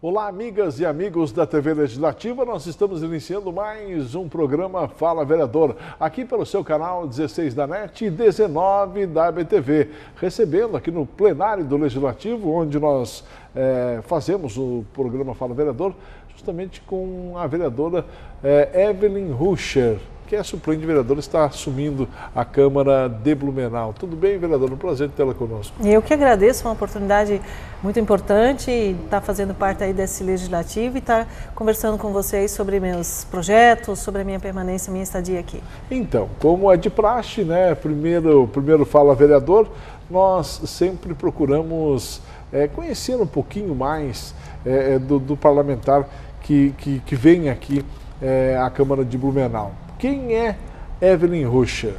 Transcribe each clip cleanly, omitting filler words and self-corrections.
Olá, amigas e amigos da TV Legislativa, nós estamos iniciando mais um programa Fala Vereador, aqui pelo seu canal 16 da NET e 19 da ABTV, recebendo aqui no plenário do Legislativo, onde nós fazemos o programa Fala Vereador, justamente com a vereadora Evelyn Ruscher, que é suplente vereadora, está assumindo a Câmara de Blumenau. Tudo bem, vereadora? Um prazer tê-la conosco. Eu que agradeço, uma oportunidade muito importante, estar fazendo parte aí desse legislativo e estar conversando com vocês sobre meus projetos, sobre a minha permanência, minha estadia aqui. Então, como é de praxe, né, primeiro Fala Vereador, nós sempre procuramos conhecer um pouquinho mais do parlamentar que vem aqui à Câmara de Blumenau. Quem é Evelyn Ruscher?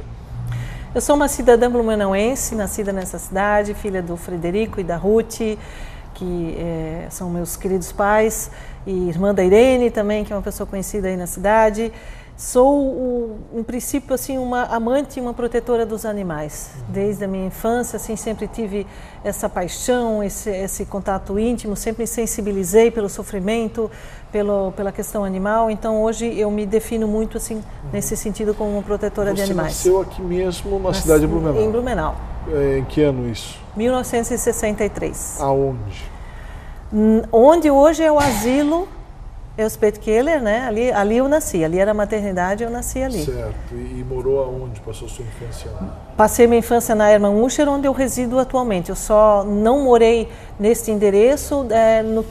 Eu sou uma cidadã blumenauense, nascida nessa cidade, filha do Frederico e da Ruth, que são meus queridos pais, e irmã da Irene também, que é uma pessoa conhecida aí na cidade. Sou, em princípio, assim, uma amante e uma protetora dos animais. Desde a minha infância, assim, sempre tive essa paixão, esse contato íntimo, sempre me sensibilizei pelo sofrimento, pela questão animal. Então, hoje eu me defino muito, assim, nesse sentido, como uma protetora de animais. Você nasceu aqui mesmo na cidade de Blumenau? Em Blumenau. Em que ano isso? 1963. Aonde? Onde hoje é o asilo Elspeth-Keller, né? Ali eu nasci, ali era a maternidade, eu nasci ali. Certo. E morou aonde? Passou sua infância lá? Passei minha infância na Hermann Uscher, onde eu resido atualmente. Eu só não morei neste endereço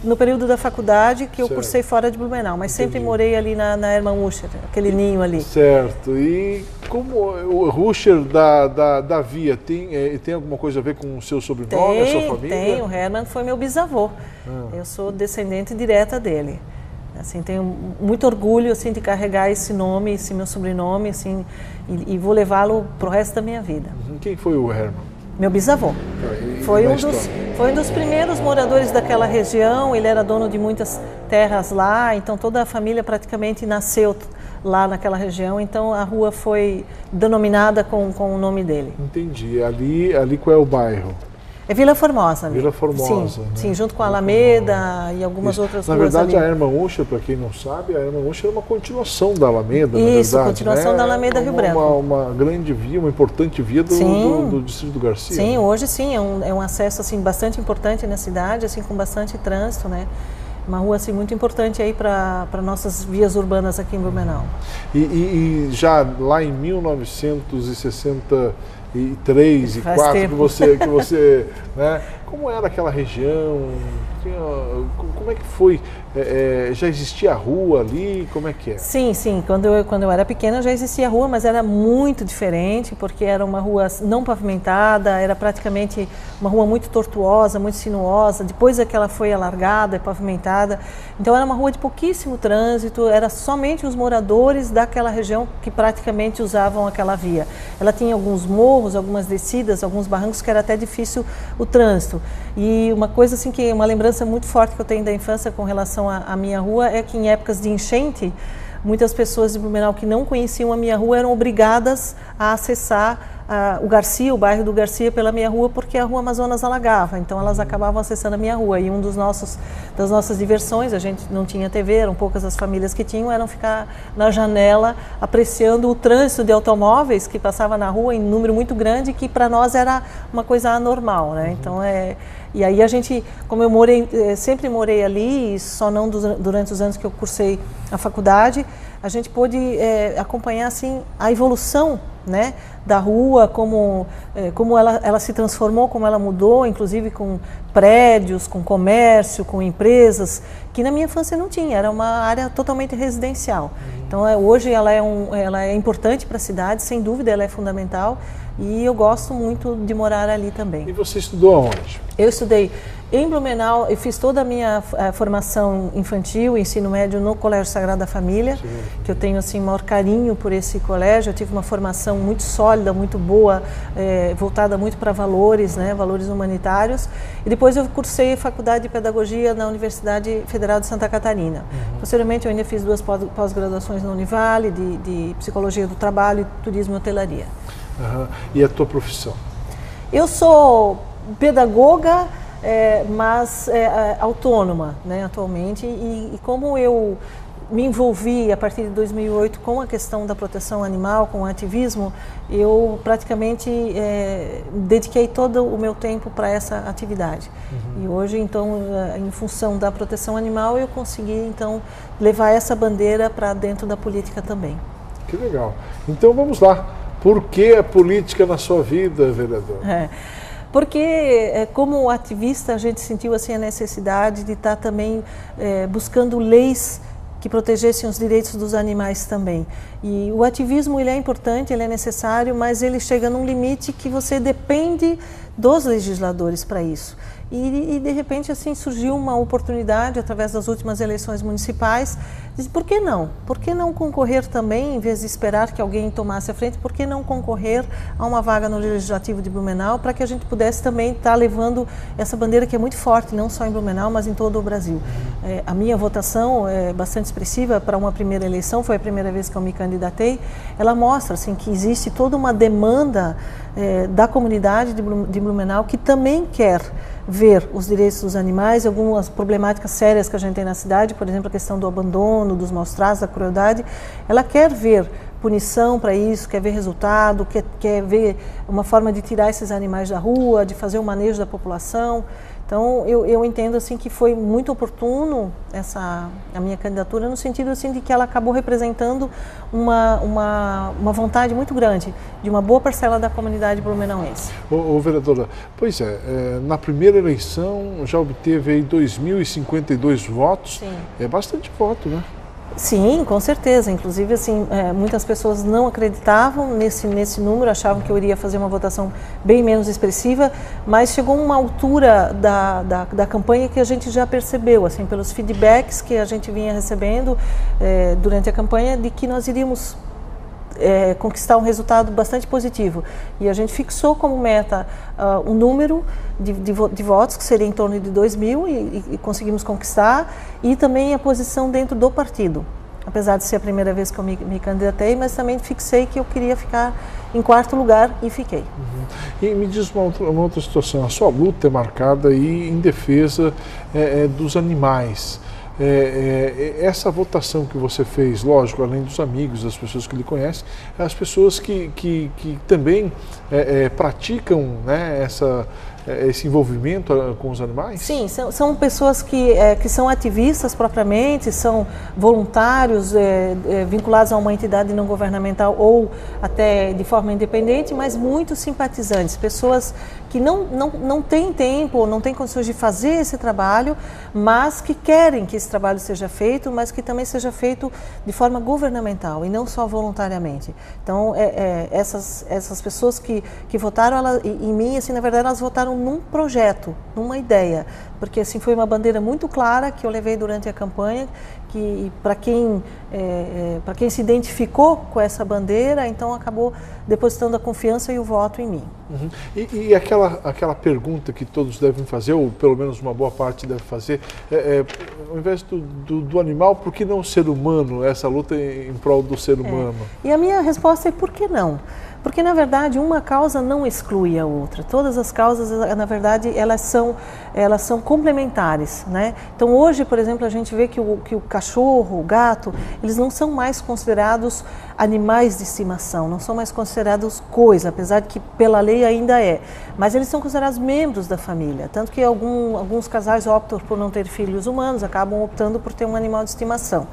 no período da faculdade, que eu cursei fora de Blumenau, mas sempre morei ali na Hermann Uscher, aquele ninho ali. Certo. E como o Ruscher da Via tem alguma coisa a ver com o seu sobrenome, a sua família? Tem, o Hermann foi meu bisavô. Eu sou descendente direta dele. Assim, tenho muito orgulho, assim, de carregar esse nome, esse meu sobrenome, assim, e vou levá-lo para o resto da minha vida. Quem foi o Hermann? Meu bisavô. Foi um dos primeiros moradores daquela região. Ele era dono de muitas terras lá, então toda a família praticamente nasceu lá naquela região. Então a rua foi denominada com o nome dele. Entendi. Ali qual é o bairro? É Vila Formosa. Vila Formosa, sim, né? Sim, junto com a Alameda e algumas outras ruas. Na verdade, ali. a Hermann Uscher, para quem não sabe, a Hermann Uscher é uma continuação da Alameda, Isso, na verdade, continuação da Alameda Rio Branco. Uma grande via, uma importante via do Distrito do Garcia. Sim, né? Hoje sim, é um acesso assim, bastante importante na cidade, assim, com bastante trânsito, né? Uma rua assim, muito importante aí para nossas vias urbanas aqui em Blumenau. E já lá em 1963 e 4 que você né? Como era aquela região? Como é que foi? Já existia a rua ali? Como é que é? Sim. Quando eu era pequena já existia a rua, mas era muito diferente, porque era uma rua não pavimentada, era praticamente uma rua muito tortuosa, muito sinuosa. Depois é que ela foi alargada e pavimentada. Então era uma rua de pouquíssimo trânsito, era somente os moradores daquela região que praticamente usavam aquela via. Ela tinha alguns morros, algumas descidas, alguns barrancos que era até difícil o trânsito. E uma coisa assim, uma lembrança muito forte que eu tenho da infância com relação à minha rua é que em épocas de enchente, muitas pessoas de Blumenau que não conheciam a minha rua eram obrigadas a acessar o Garcia, o bairro do Garcia, pela minha rua, porque a rua Amazonas alagava, então elas acabavam acessando a minha rua. E das nossas diversões, a gente não tinha TV, eram poucas as famílias que tinham, eram ficar na janela apreciando o trânsito de automóveis que passava na rua em número muito grande, que para nós era uma coisa anormal, né? Então e aí a gente, como eu sempre morei ali, e só não durante os anos que eu cursei a faculdade, a gente pôde acompanhar assim a evolução, né, da rua, como ela se transformou, como ela mudou, inclusive com prédios, com comércio, com empresas, que na minha infância não tinha, era uma área totalmente residencial. Então hoje ela é importante para a cidade, sem dúvida ela é fundamental, e eu gosto muito de morar ali também. E você estudou aonde? Eu estudei em Blumenau, eu fiz toda a minha formação infantil, ensino médio no Colégio Sagrada Família, que eu tenho assim, maior carinho por esse colégio. Eu tive uma formação muito sólida, muito boa, voltada muito para valores, né, valores humanitários. E depois eu cursei Faculdade de Pedagogia na Universidade Federal de Santa Catarina. Posteriormente eu ainda fiz 2 pós-graduações na Univale, de Psicologia do Trabalho e Turismo e Hotelaria. E a tua profissão? Eu sou pedagoga, mas autônoma, né, atualmente. E como eu me envolvi a partir de 2008 com a questão da proteção animal, com o ativismo, eu praticamente dediquei todo o meu tempo para essa atividade. E hoje, então, em função da proteção animal, eu consegui, então, levar essa bandeira para dentro da política também. Que legal. Então, vamos lá. Por que a política na sua vida, vereador? Porque, como ativista, a gente sentiu assim, a necessidade de estar também buscando leis que protegessem os direitos dos animais também. E o ativismo, ele é importante, ele é necessário, mas ele chega num limite que você depende dos legisladores para isso. E de repente assim surgiu uma oportunidade através das últimas eleições municipais de por que não? Por que não concorrer também, em vez de esperar que alguém tomasse a frente, por que não concorrer a uma vaga no Legislativo de Blumenau para que a gente pudesse também estar levando essa bandeira que é muito forte, não só em Blumenau, mas em todo o Brasil. A minha votação é bastante expressiva para uma primeira eleição, foi a primeira vez que eu me candidatei. Ela mostra assim, que existe toda uma demanda da comunidade de Blumenau que também quer ver os direitos dos animais, algumas problemáticas sérias que a gente tem na cidade, por exemplo, a questão do abandono, dos maus tratos, da crueldade. Ela quer ver punição para isso, quer ver resultado, quer ver uma forma de tirar esses animais da rua, de fazer o manejo da população. Então, eu entendo assim que foi muito oportuno a minha candidatura, no sentido assim de que ela acabou representando uma vontade muito grande de uma boa parcela da comunidade blumenauense. Vereadora, pois na primeira eleição já obteve aí 2.052 votos. Sim. É bastante voto, né? Sim, com certeza. Inclusive, assim, muitas pessoas não acreditavam nesse número, achavam que eu iria fazer uma votação bem menos expressiva, mas chegou uma altura da campanha que a gente já percebeu, assim, pelos feedbacks que a gente vinha recebendo durante a campanha, de que nós iríamos conquistar um resultado bastante positivo. E a gente fixou como meta um número de votos, que seria em torno de 2.000, e conseguimos conquistar, e também a posição dentro do partido. Apesar de ser a primeira vez que eu me candidatei, mas também fixei que eu queria ficar em quarto lugar e fiquei. E me diz uma outra situação, a sua luta é marcada aí em defesa dos animais. Essa votação que você fez, lógico, além dos amigos, das pessoas que lhe conhecem, as pessoas que também praticam, né, esse envolvimento com os animais? Sim, são pessoas que são ativistas propriamente, são voluntários vinculados a uma entidade não governamental ou até de forma independente, mas muito simpatizantes, pessoas que não têm tempo ou não têm condições de fazer esse trabalho, mas que querem que esse trabalho seja feito, mas que também seja feito de forma governamental e não só voluntariamente. Então, essas pessoas que votaram em mim, assim, na verdade, elas votaram num projeto, numa ideia, porque assim foi uma bandeira muito clara que eu levei durante a campanha, que para quem se identificou com essa bandeira, então acabou depositando a confiança e o voto em mim. E aquela pergunta que todos devem fazer, ou pelo menos uma boa parte deve fazer, ao invés do animal, por que não o ser humano, essa luta em prol do ser humano? E a minha resposta é por que não? Porque, na verdade, uma causa não exclui a outra. Todas as causas, na verdade, elas são complementares, né? Então, hoje, por exemplo, a gente vê que o cachorro, o gato, eles não são mais considerados animais de estimação, não são mais considerados coisa, apesar de que pela lei ainda é. Mas eles são considerados membros da família, tanto que alguns casais optam por não ter filhos humanos, acabam optando por ter um animal de estimação.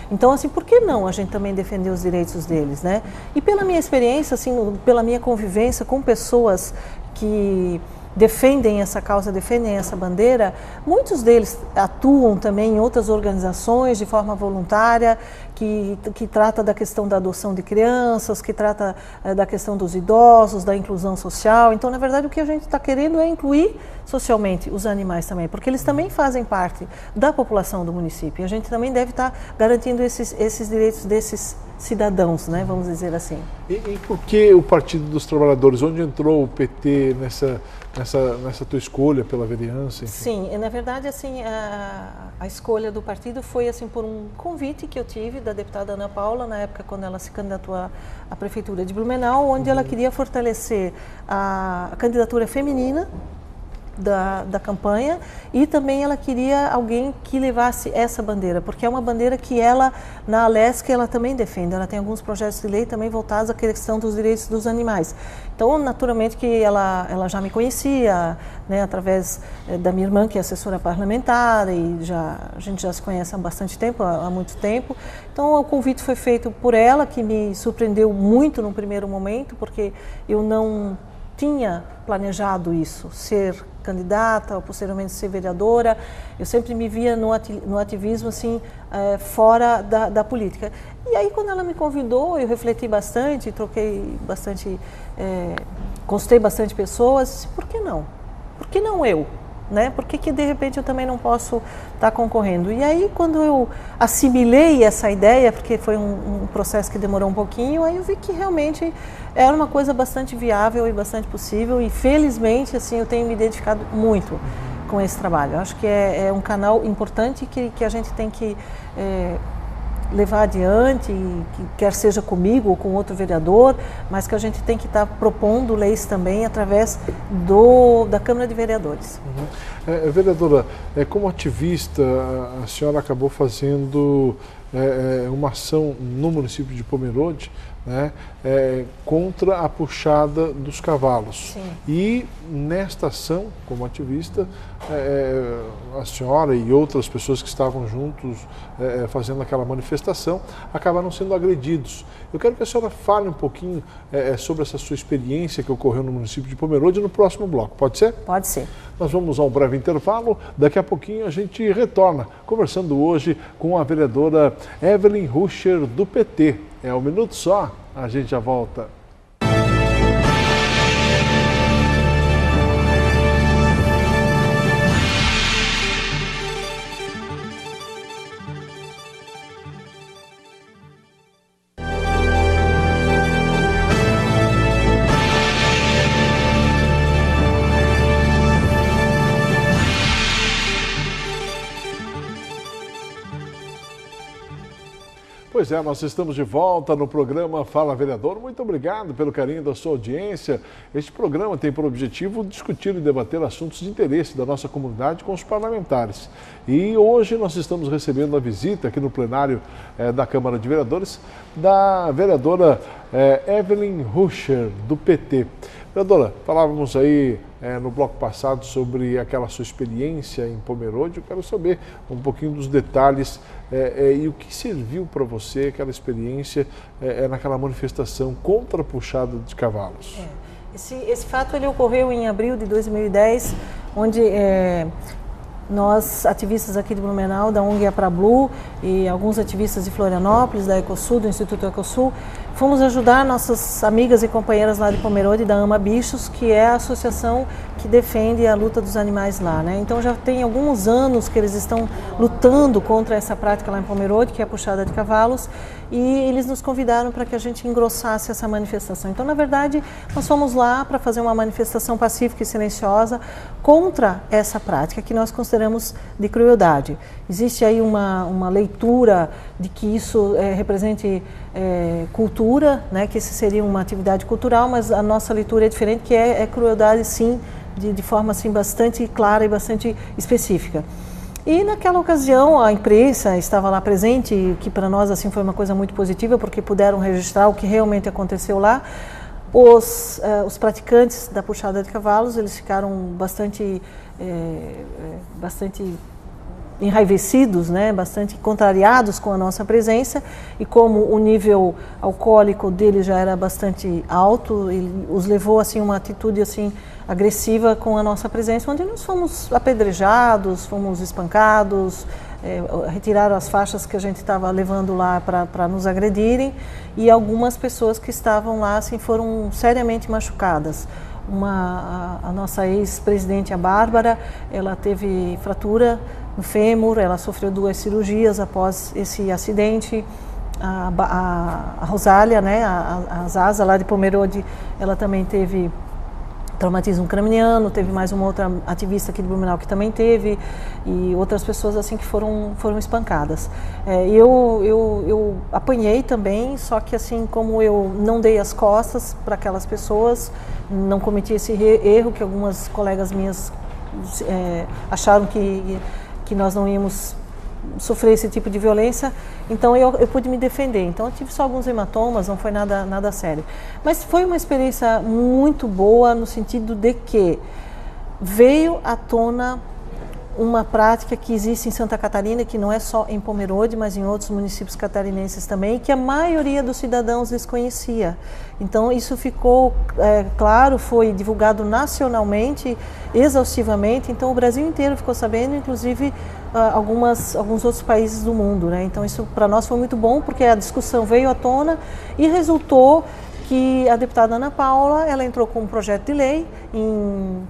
Então, assim, por que não a gente também defender os direitos deles, né? E pela minha experiência, assim, pela minha convivência com pessoas que defendem essa causa, defendem essa bandeira, muitos deles atuam também em outras organizações de forma voluntária, que trata da questão da adoção de crianças, que trata da questão dos idosos, da inclusão social. Então, na verdade, o que a gente está querendo é incluir socialmente os animais também, porque eles também fazem parte da população do município. E a gente também deve estar garantindo esses direitos desses cidadãos, né, vamos dizer assim. E por que o Partido dos Trabalhadores? Onde entrou o PT nessa tua escolha pela vereança? Enfim? Sim, na verdade, assim, a escolha do partido foi assim por um convite que eu tive da deputada Ana Paula, na época quando ela se candidatou à Prefeitura de Blumenau, onde ela queria fortalecer a candidatura feminina da campanha, e também ela queria alguém que levasse essa bandeira, porque é uma bandeira que ela, na Alesc, ela também defende. Ela tem alguns projetos de lei também voltados à questão dos direitos dos animais. Então, naturalmente que ela já me conhecia, né, através da minha irmã, que é assessora parlamentar, e a gente já se conhece há bastante tempo, há muito tempo. Então, o convite foi feito por ela, que me surpreendeu muito no primeiro momento, porque eu não tinha planejado isso, ser candidata ou posteriormente ser vereadora. Eu sempre me via no ativismo assim, fora da política. E aí, quando ela me convidou, eu refleti bastante, troquei bastante, consultei bastante pessoas. Por que não? Por que não eu? Né? Por que de repente eu também não posso estar concorrendo? E aí, quando eu assimilei essa ideia, porque foi um processo que demorou um pouquinho, aí eu vi que realmente era uma coisa bastante viável e bastante possível, e felizmente assim eu tenho me identificado muito com esse trabalho. Eu acho que é um canal importante que a gente tem que levar adiante, que quer seja comigo ou com outro vereador, mas que a gente tem que estar propondo leis também através da Câmara de Vereadores. Vereadora, como ativista, a senhora acabou fazendo uma ação no município de Pomerode, né, contra a puxada dos cavalos. Sim. E nesta ação, como ativista, a senhora e outras pessoas que estavam juntos fazendo aquela manifestação acabaram sendo agredidos. Eu quero que a senhora fale um pouquinho sobre essa sua experiência que ocorreu no município de Pomerode no próximo bloco. Pode ser? Pode ser. Nós vamos a um breve intervalo, daqui a pouquinho a gente retorna, conversando hoje com a vereadora Evelyn Ruscher, do PT. É um minuto só, a gente já volta. Pois é, nós estamos de volta no programa Fala Vereador. Muito obrigado pelo carinho da sua audiência. Este programa tem por objetivo discutir e debater assuntos de interesse da nossa comunidade com os parlamentares. E hoje nós estamos recebendo a visita aqui no plenário da Câmara de Vereadores da vereadora Evelyn Ruscher, do PT. Vereadora, falávamos aí no bloco passado sobre aquela sua experiência em Pomerode. Eu quero saber um pouquinho dos detalhes e o que serviu para você aquela experiência naquela manifestação contra a puxada de cavalos. Esse fato ele ocorreu em abril de 2010, onde nós, ativistas aqui de Blumenau, da ONG Aprablu, e alguns ativistas de Florianópolis, da Ecosul, do Instituto Ecosul, fomos ajudar nossas amigas e companheiras lá de Pomerode, da Ama Bichos, que é a associação que defende a luta dos animais lá, né? Então já tem alguns anos que eles estão lutando contra essa prática lá em Pomerode, que é a puxada de cavalos, e eles nos convidaram para que a gente engrossasse essa manifestação. Então, na verdade, nós fomos lá para fazer uma manifestação pacífica e silenciosa contra essa prática que nós consideramos de crueldade. Existe aí uma leitura de que isso represente cultura, né, que isso seria uma atividade cultural, mas a nossa leitura é diferente, que é crueldade, sim, de forma assim, bastante clara e bastante específica. E naquela ocasião a imprensa estava lá presente, que para nós assim foi uma coisa muito positiva, porque puderam registrar o que realmente aconteceu lá. Os praticantes da puxada de cavalos, eles ficaram bastante enraivecidos, né, bastante contrariados com a nossa presença, e como o nível alcoólico deles já era bastante alto, ele os levou assim uma atitude assim agressiva com a nossa presença, onde nós fomos apedrejados, fomos espancados, retiraram as faixas que a gente estava levando lá para nos agredirem, e algumas pessoas que estavam lá assim foram seriamente machucadas. A nossa ex-presidente, a Bárbara, ela teve fratura no fêmur, ela sofreu 2 cirurgias após esse acidente. A Rosália, né, a Zaza lá de Pomerode, ela também teve traumatismo craniano, teve mais uma outra ativista aqui de Blumenau que também teve, e outras pessoas assim que foram espancadas. Eu apanhei também, só que assim como eu não dei as costas para aquelas pessoas, não cometi esse erro que algumas colegas minhas acharam que nós não íamos sofrer esse tipo de violência, então eu pude me defender. Então eu tive só alguns hematomas, não foi nada sério. Mas foi uma experiência muito boa no sentido de que veio à tona uma prática que existe em Santa Catarina, que não é só em Pomerode, mas em outros municípios catarinenses também, que a maioria dos cidadãos desconhecia. Então isso ficou claro, foi divulgado nacionalmente, exaustivamente, então o Brasil inteiro ficou sabendo, inclusive alguns outros países do mundo, né? Então isso para nós foi muito bom, porque a discussão veio à tona e resultou que a deputada Ana Paula, ela entrou com um projeto de lei em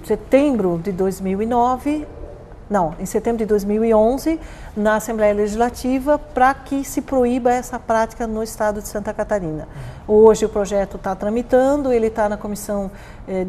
setembro de 2009, não, em setembro de 2011, na Assembleia Legislativa, para que se proíba essa prática no estado de Santa Catarina. Hoje o projeto está tramitando, ele está na Comissão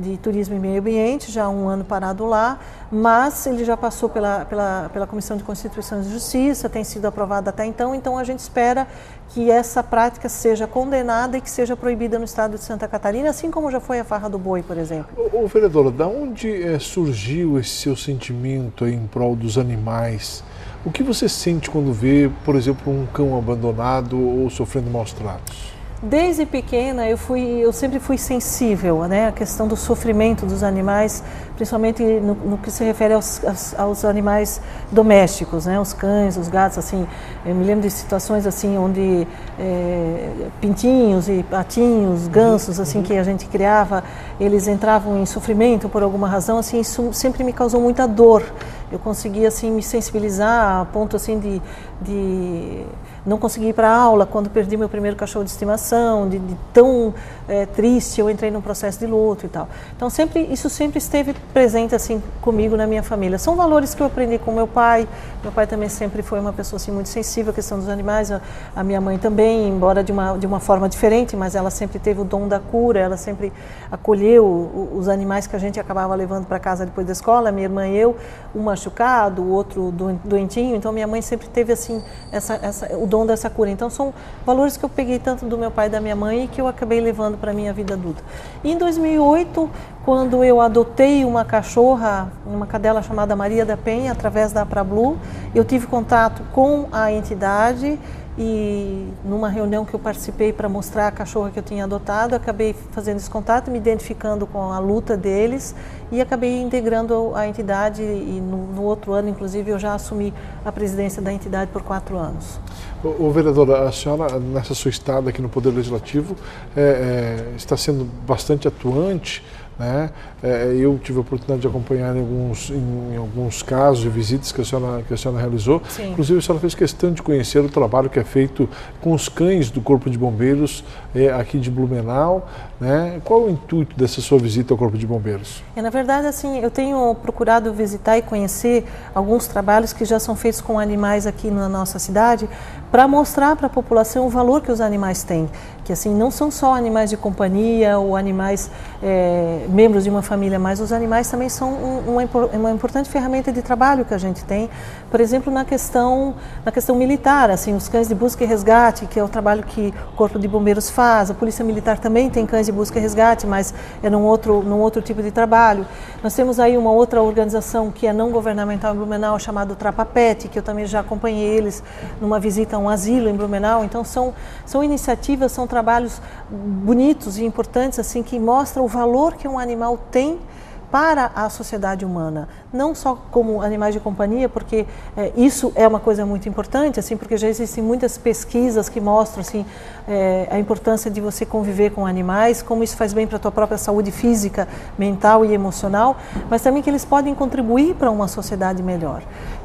de Turismo e Meio Ambiente, já há um ano parado lá, mas ele já passou pela Comissão de Constituição e Justiça, tem sido aprovado até então a gente espera que essa prática seja condenada e que seja proibida no estado de Santa Catarina, assim como já foi a farra do boi, por exemplo. Ô vereadora, da onde surgiu esse seu sentimento em prol dos animais? O que você sente quando vê, por exemplo, um cão abandonado ou sofrendo maus tratos? Desde pequena eu sempre fui sensível, né, à questão do sofrimento dos animais, principalmente no que se refere aos animais domésticos, né, os cães, os gatos, assim. Eu me lembro de situações assim onde pintinhos e patinhos, gansos, assim, que a gente criava, eles entravam em sofrimento por alguma razão, assim, isso sempre me causou muita dor. Eu conseguia assim me sensibilizar a ponto assim de não conseguir ir para a aula quando perdi meu primeiro cachorro de estimação, de tão triste, eu entrei num processo de luto e tal. Então isso sempre esteve presente assim comigo na minha família. São valores que eu aprendi com meu pai. Meu pai também sempre foi uma pessoa assim muito sensível à questão dos animais. A minha mãe também, embora de uma forma diferente, mas ela sempre teve o dom da cura. Ela sempre acolheu os animais que a gente acabava levando para casa depois da escola. Minha irmã e eu, um machucado, o outro doentinho. Então minha mãe sempre teve assim o dom dessa cura. Então são valores que eu peguei tanto do meu pai e da minha mãe e que eu acabei levando para a minha vida adulta. E em 2008, quando eu adotei uma cachorra, uma cadela chamada Maria da Penha, através da Aprablu, eu tive contato com a entidade e numa reunião que eu participei para mostrar a cachorra que eu tinha adotado, acabei fazendo esse contato, me identificando com a luta deles e acabei integrando a entidade e no outro ano, inclusive, eu já assumi a presidência da entidade por 4 anos. Ô vereadora, a senhora, nessa sua estada aqui no Poder Legislativo, está sendo bastante atuante, né? Eu tive a oportunidade de acompanhar em alguns casos e visitas que a senhora realizou. Sim. Inclusive, a senhora fez questão de conhecer o trabalho que é feito com os cães do Corpo de Bombeiros aqui de Blumenau, né? Qual o intuito dessa sua visita ao Corpo de Bombeiros? Na verdade, assim, eu tenho procurado visitar e conhecer alguns trabalhos que já são feitos com animais aqui na nossa cidade, para mostrar para a população o valor que os animais têm, que assim não são só animais de companhia ou animais membros de uma família, mas os animais também são uma importante ferramenta de trabalho que a gente tem, por exemplo, na questão militar, assim, os cães de busca e resgate, que é o trabalho que o Corpo de Bombeiros faz, a Polícia Militar também tem cães de busca e resgate, mas é num outro tipo de trabalho. Nós temos aí uma outra organização que é não governamental em Blumenau, chamada Trapa Pet, que eu também já acompanhei eles numa visita a um asilo em Blumenau. Então são iniciativas, são trabalhos bonitos e importantes assim que mostram o valor que um animal tem para a sociedade humana, não só como animais de companhia, porque isso é uma coisa muito importante, assim, porque já existem muitas pesquisas que mostram assim, a importância de você conviver com animais, como isso faz bem para a tua própria saúde física, mental e emocional, mas também que eles podem contribuir para uma sociedade melhor.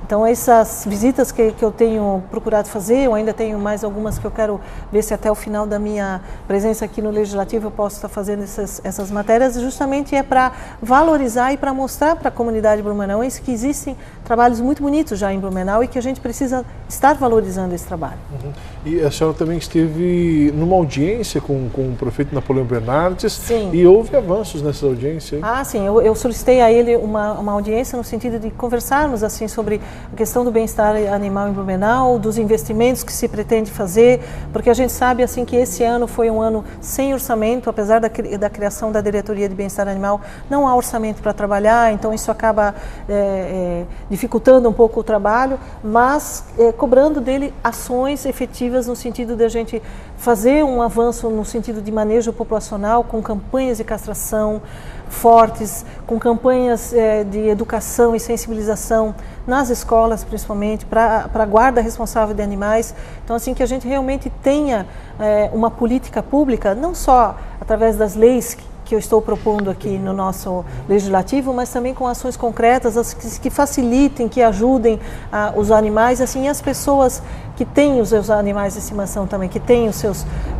Então essas visitas que eu tenho procurado fazer, eu ainda tenho mais algumas que eu quero ver se até o final da minha presença aqui no Legislativo eu posso estar fazendo essas matérias, justamente para valorizar e para mostrar para a comunidade blumenauense que existem trabalhos muito bonitos já em Blumenau e que a gente precisa estar valorizando esse trabalho. Uhum. E a senhora também esteve esteve numa audiência com o prefeito Napoleão Bernardes. Sim. E houve avanços nessa audiência. Hein? Sim, eu solicitei a ele uma audiência no sentido de conversarmos assim sobre a questão do bem-estar animal em Blumenau, dos investimentos que se pretende fazer, porque a gente sabe assim que esse ano foi um ano sem orçamento, apesar da criação da Diretoria de Bem-Estar Animal, não há orçamento para trabalhar, então isso acaba dificultando um pouco o trabalho, mas cobrando dele ações efetivas no sentido de a gente fazer um avanço no sentido de manejo populacional, com campanhas de castração fortes, com campanhas de educação e sensibilização nas escolas, principalmente, para a guarda responsável de animais. Então, assim, que a gente realmente tenha uma política pública, não só através das leis que eu estou propondo aqui no nosso legislativo, mas também com ações concretas que facilitem, que ajudem os animais, assim, e as pessoas que têm os seus animais de estimação também, que têm os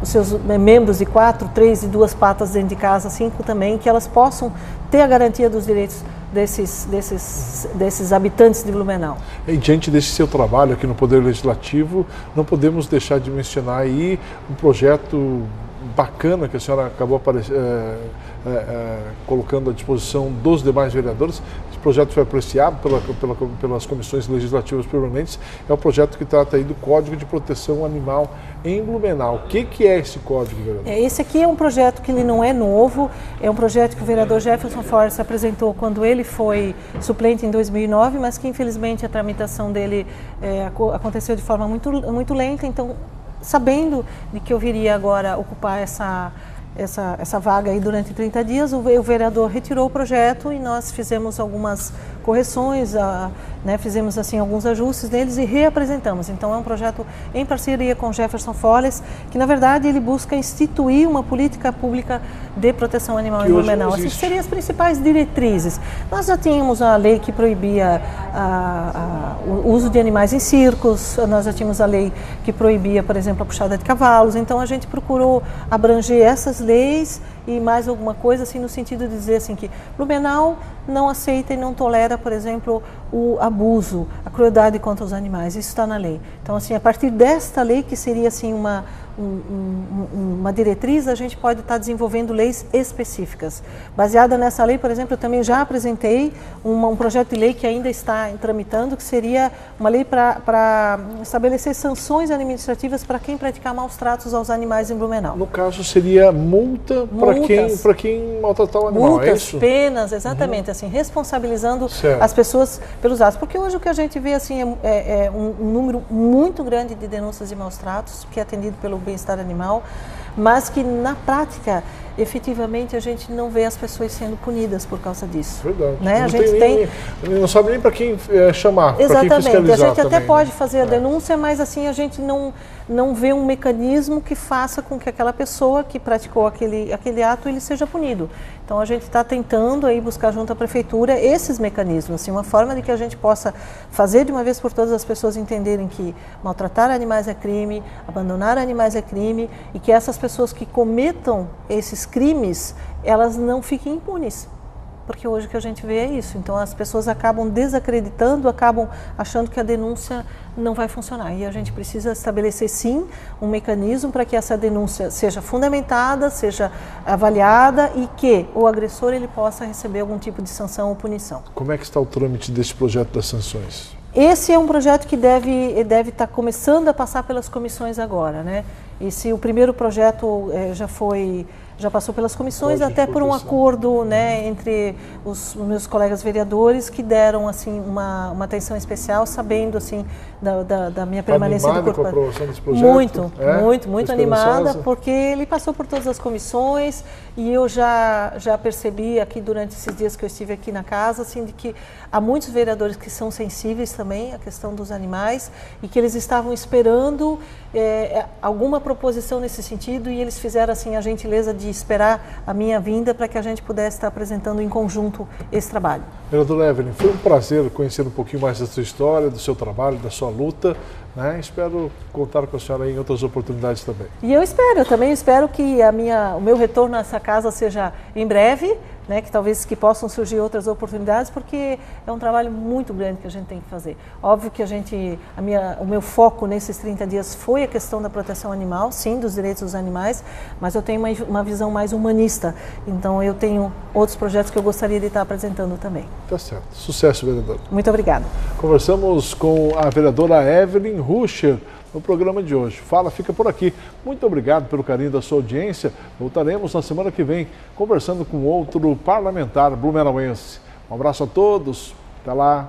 seus membros de 4, 3 e 2 patas dentro de casa, 5 também, que elas possam ter a garantia dos direitos desses habitantes de Blumenau. E diante desse seu trabalho aqui no Poder Legislativo, não podemos deixar de mencionar aí um projeto bacana que a senhora acabou colocando à disposição dos demais vereadores. Esse projeto foi apreciado pelas comissões legislativas permanentes. É um projeto que trata aí do Código de Proteção Animal em Blumenau. O que é esse código, vereador? Esse aqui é um projeto que ele não é novo, é um projeto que o vereador Jefferson Fortes apresentou quando ele foi suplente em 2009, mas que infelizmente a tramitação dele aconteceu de forma muito lenta, então sabendo de que eu viria agora ocupar essa vaga aí durante 30 dias, o vereador retirou o projeto e nós fizemos algumas correções, fizemos assim alguns ajustes neles e reapresentamos. Então é um projeto em parceria com Jefferson Fortes, que na verdade ele busca instituir uma política pública de proteção animal em Blumenau. Essas seriam as principais diretrizes. Nós já tínhamos a lei que proibia o uso de animais em circos, nós já tínhamos a lei que proibia, por exemplo, a puxada de cavalos, então a gente procurou abranger essas leis e mais alguma coisa, assim, no sentido de dizer assim que Blumenau não aceita e não tolera, por exemplo, o abuso, a crueldade contra os animais. Isso está na lei. Então, assim, a partir desta lei, que seria assim uma diretriz, a gente pode estar desenvolvendo leis específicas. Baseada nessa lei, por exemplo, eu também já apresentei um projeto de lei que ainda está tramitando, que seria uma lei para estabelecer sanções administrativas para quem praticar maus tratos aos animais em Blumenau. No caso, seria multa para quem maltratar o animal, multas, é isso? Penas, exatamente, assim, responsabilizando as pessoas pelos atos. Porque hoje o que a gente vê assim, é um número muito grande de denúncias de maus tratos, que é atendido pelo bem-estar animal, mas que na prática, efetivamente, a gente não vê as pessoas sendo punidas por causa disso. Verdade. Né? A gente não sabe nem para quem chamar, para quem fiscalizar. Exatamente, a gente também, até pode fazer a denúncia, mas assim a gente não vê um mecanismo que faça com que aquela pessoa que praticou aquele ato ele seja punido. Então a gente está tentando aí buscar junto à prefeitura esses mecanismos, assim, uma forma de que a gente possa fazer de uma vez por todas as pessoas entenderem que maltratar animais é crime, abandonar animais é crime e que essas pessoas que cometam esses crimes, elas não fiquem impunes. Porque hoje o que a gente vê é isso. Então as pessoas acabam desacreditando, acabam achando que a denúncia não vai funcionar. E a gente precisa estabelecer sim um mecanismo para que essa denúncia seja fundamentada, seja avaliada e que o agressor ele possa receber algum tipo de sanção ou punição. Como é que está o trâmite desse projeto das sanções? Esse é um projeto que deve estar começando a passar pelas comissões agora, né? O primeiro projeto já passou pelas comissões, até por um acordo, né, entre os meus colegas vereadores que deram assim uma atenção especial, sabendo assim da minha permanência do corpo. Com a aprovação desse projeto? Muito animada, porque ele passou por todas as comissões e eu já percebi aqui durante esses dias que eu estive aqui na casa, assim, de que há muitos vereadores que são sensíveis também à questão dos animais e que eles estavam esperando alguma proposição nesse sentido e eles fizeram assim a gentileza de esperar a minha vinda para que a gente pudesse estar apresentando em conjunto esse trabalho. Vereadora Evelyn, foi um prazer conhecer um pouquinho mais da sua história, do seu trabalho, da sua luta, né? Espero contar com a senhora em outras oportunidades também. E eu também espero que o meu retorno a essa casa seja em breve, né, que talvez que possam surgir outras oportunidades, porque é um trabalho muito grande que a gente tem que fazer. Óbvio que o meu foco nesses 30 dias foi a questão da proteção animal, sim, dos direitos dos animais, mas eu tenho uma visão mais humanista, então eu tenho outros projetos que eu gostaria de estar apresentando também. Tá certo. Sucesso, vereadora. Muito obrigada. Conversamos com a vereadora Evelyn Ruscher no programa de hoje. Fala, fica por aqui. Muito obrigado pelo carinho da sua audiência. Voltaremos na semana que vem conversando com outro parlamentar blumenauense. Um abraço a todos. Até lá.